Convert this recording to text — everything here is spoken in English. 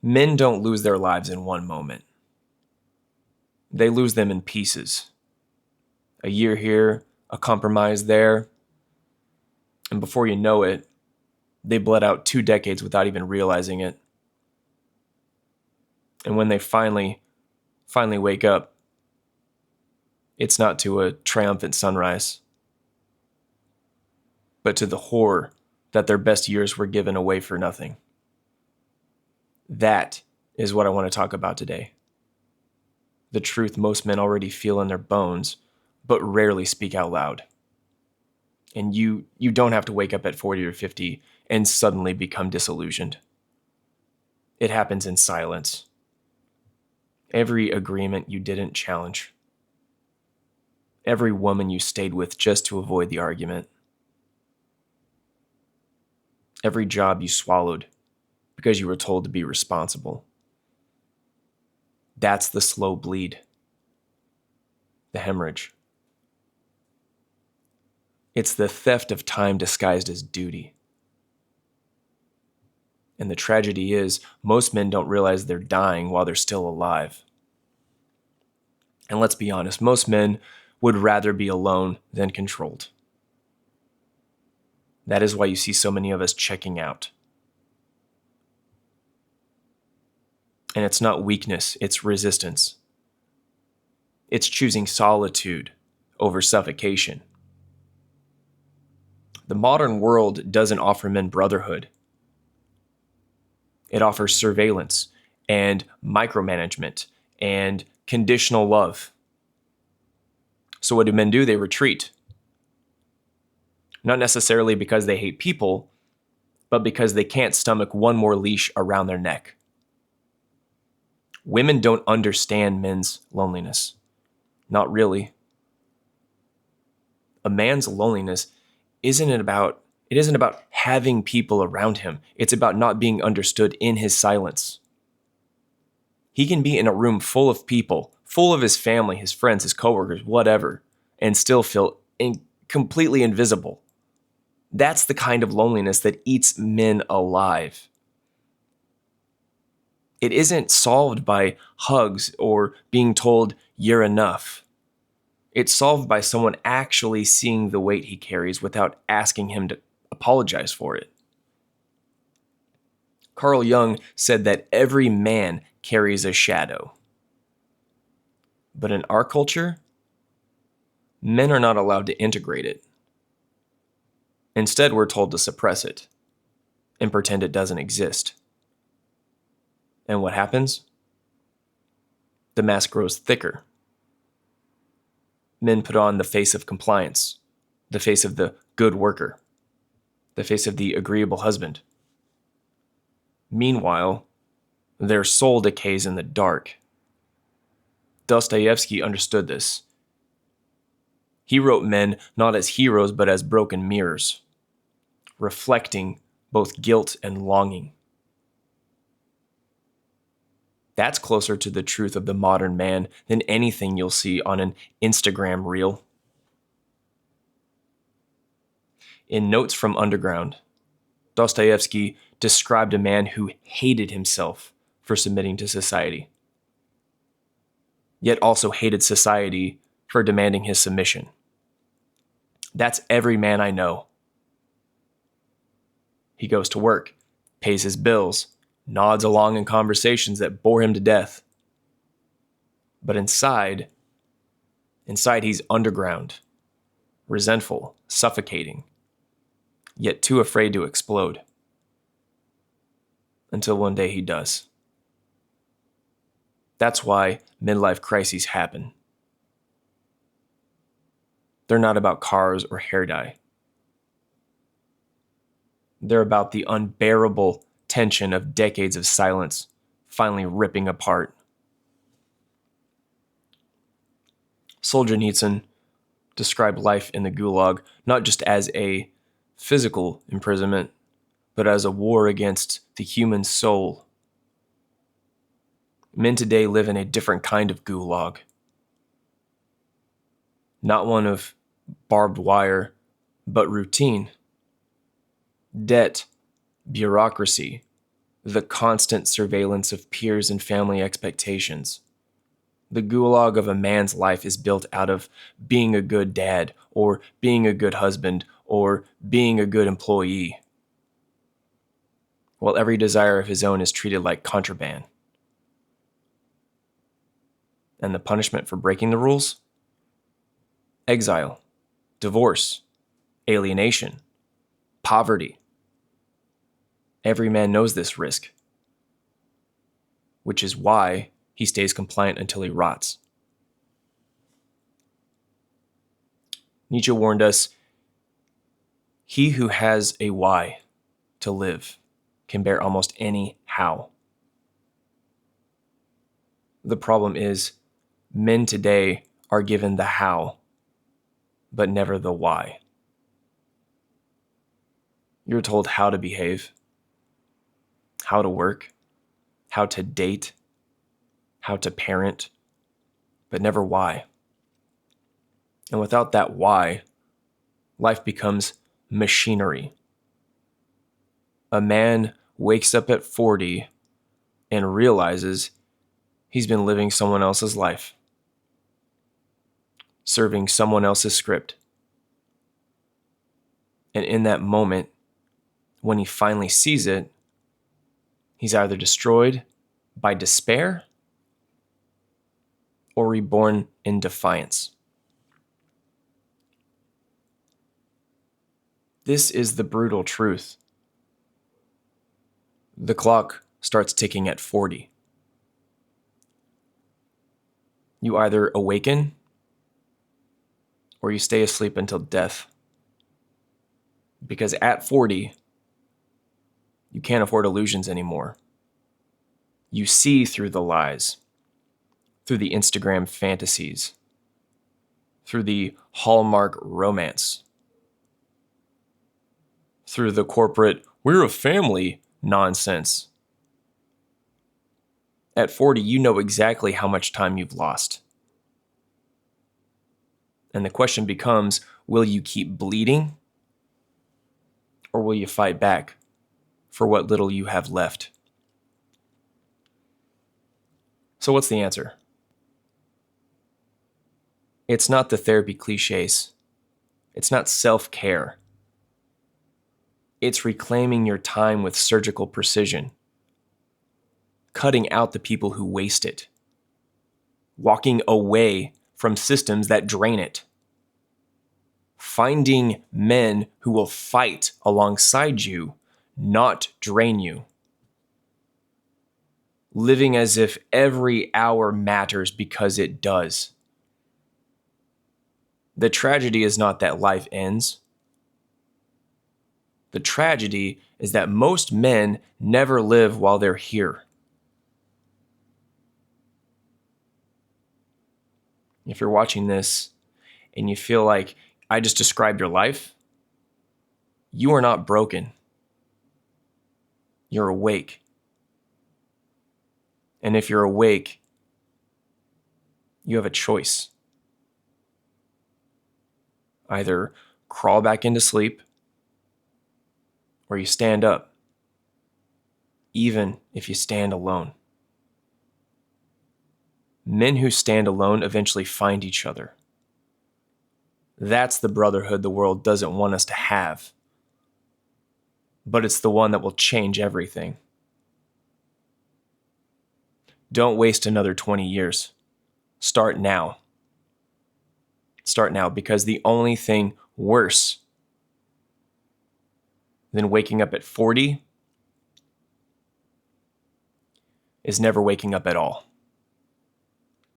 Men don't lose their lives in one moment. They lose them in pieces. A year here, a compromise there, and before you know it, they bled out 2 decades without even realizing it. And when they finally wake up, it's not to a triumphant sunrise, but to the horror that their best years were given away for nothing. That is what I want to talk about today. The truth most men already feel in their bones, but rarely speak out loud. And you don't have to wake up at 40 or 50 and suddenly become disillusioned. It happens in silence. Every agreement you didn't challenge. Every woman you stayed with just to avoid the argument. Every job you swallowed because you were told to be responsible. That's the slow bleed. The hemorrhage. It's the theft of time disguised as duty. And the tragedy is, most men don't realize they're dying while they're still alive. And let's be honest, most men would rather be alone than controlled. That is why you see so many of us checking out. And it's not weakness, it's resistance. It's choosing solitude over suffocation. The modern world doesn't offer men brotherhood. It offers surveillance and micromanagement and conditional love. So what do men do? They retreat. Not necessarily because they hate people, but because they can't stomach one more leash around their neck. Women don't understand men's loneliness. Not really. A man's loneliness isn't about having people around him. It's about not being understood in his silence. He can be in a room full of people, full of his family, his friends, his coworkers, whatever, and still feel completely invisible. That's the kind of loneliness that eats men alive. It isn't solved by hugs or being told you're enough. It's solved by someone actually seeing the weight he carries without asking him to apologize for it. Carl Jung said that every man carries a shadow. But in our culture, men are not allowed to integrate it. Instead, we're told to suppress it and pretend it doesn't exist. And what happens? The mask grows thicker. Men put on the face of compliance, the face of the good worker, the face of the agreeable husband. Meanwhile, their soul decays in the dark. Dostoevsky understood this. He wrote men not as heroes, but as broken mirrors, reflecting both guilt and longing. That's closer to the truth of the modern man than anything you'll see on an Instagram reel. In Notes from Underground, Dostoevsky described a man who hated himself for submitting to society, yet also hated society for demanding his submission. That's every man I know. He goes to work, pays his bills, nods along in conversations that bore him to death. But inside he's underground, resentful, suffocating, yet too afraid to explode. Until one day he does. That's why midlife crises happen. They're not about cars or hair dye. They're about the unbearable tension of decades of silence finally ripping apart. Solzhenitsyn described life in the Gulag not just as a physical imprisonment, but as a war against the human soul. Men today live in a different kind of Gulag. Not one of barbed wire, but routine. Debt, bureaucracy, the constant surveillance of peers and family expectations. The gulag of a man's life is built out of being a good dad, or being a good husband, or being a good employee, while every desire of his own is treated like contraband. And the punishment for breaking the rules? Exile, divorce, alienation, poverty. Every man knows this risk, which is why he stays compliant until he rots. Nietzsche warned us, he who has a why to live can bear almost any how. The problem is, men today are given the how, but never the why. You're told how to behave, how to work, how to date, how to parent, but never why. And without that why, life becomes machinery. A man wakes up at 40 and realizes he's been living someone else's life, serving someone else's script. And in that moment, when he finally sees it, he's either destroyed by despair or reborn in defiance. This is the brutal truth. The clock starts ticking at 40. You either awaken or you stay asleep until death. Because at 40, you can't afford illusions anymore. You see through the lies, through the Instagram fantasies, through the Hallmark romance, through the corporate, we're a family nonsense. At 40, you know exactly how much time you've lost. And the question becomes, will you keep bleeding? Or will you fight back for what little you have left? So what's the answer? It's not the therapy cliches. It's not self-care. It's reclaiming your time with surgical precision, cutting out the people who waste it, walking away from systems that drain it, finding men who will fight alongside you, not drain you, living as if every hour matters because it does. The tragedy is not that life ends. The tragedy is that most men never live while they're here. If you're watching this and you feel like I just described your life, you are not broken. You're awake. And if you're awake, you have a choice. Either crawl back into sleep or you stand up, even if you stand alone. Men who stand alone eventually find each other. That's the brotherhood the world doesn't want us to have. But it's the one that will change everything. Don't waste another 20 years. Start now. Start now, because the only thing worse than waking up at 40 is never waking up at all.